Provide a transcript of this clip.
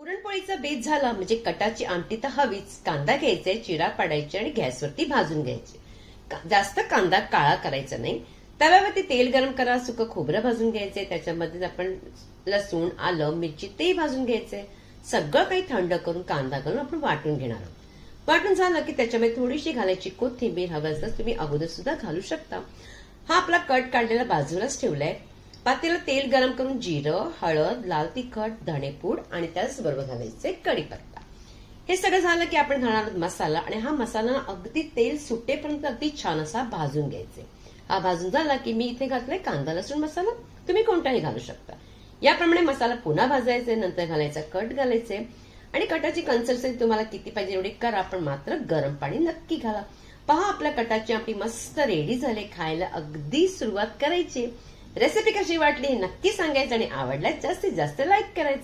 पुरणपोळीचा बेत झाला म्हणजे कटाची आमटी तर हवीच. कांदा घ्यायचे, चिरा पाडायचे आणि गॅसवरती भाजून घ्यायचे. जास्त कांदा काळा करायचा नाही. तव्यावरती तेल गरम करा, सुकं खोबरं भाजून घ्यायचे, त्याच्यामध्ये आपण लसूण, आलं, मिरची ते भाजून घ्यायचे. सगळं काही थंड करून कांदा घालून आपण वाटून घेणार आहोत. वाटून झालं की त्याच्यामध्ये थोडीशी घालायची कोथिंबीर, हवं असल्यास तुम्ही अगोदर सुद्धा घालू शकता. हा आपला कट काढलेला बाजूलाच ठेवलाय. पातेल्यात तेल गरम करून जिरं, हळद, लाल तिखट, धणेपूड आणि त्याचबरोबर घालायचे कढीपत्ता. हे सगळं झालं की आपण घालणार आहोत मसाला आणि हा मसाला अगदी तेल सुटेपर्यंत अगदी छान असा भाजून घ्यायचे. हा भाजून झाला की मी इथे घातलाय कांदा लसूण मसाला, तुम्ही कोणताही घालू शकता. याप्रमाणे मसाला पुन्हा भाजायचे, नंतर घालायचा कट घालायचे आणि कटाची कन्सिस्टन्सी तुम्हाला किती पाहिजे एवढी करा, पण मात्र गरम पाणी नक्की घाला. पहा आपल्या कटाची आमटी मस्त रेडी झाली. खायला अगदी सुरुवात करायची. रेसिपी कशी वाटली हे नक्की सांगायचं आणि आवडल्यास जास्तीत जास्त लाईक करायचंय.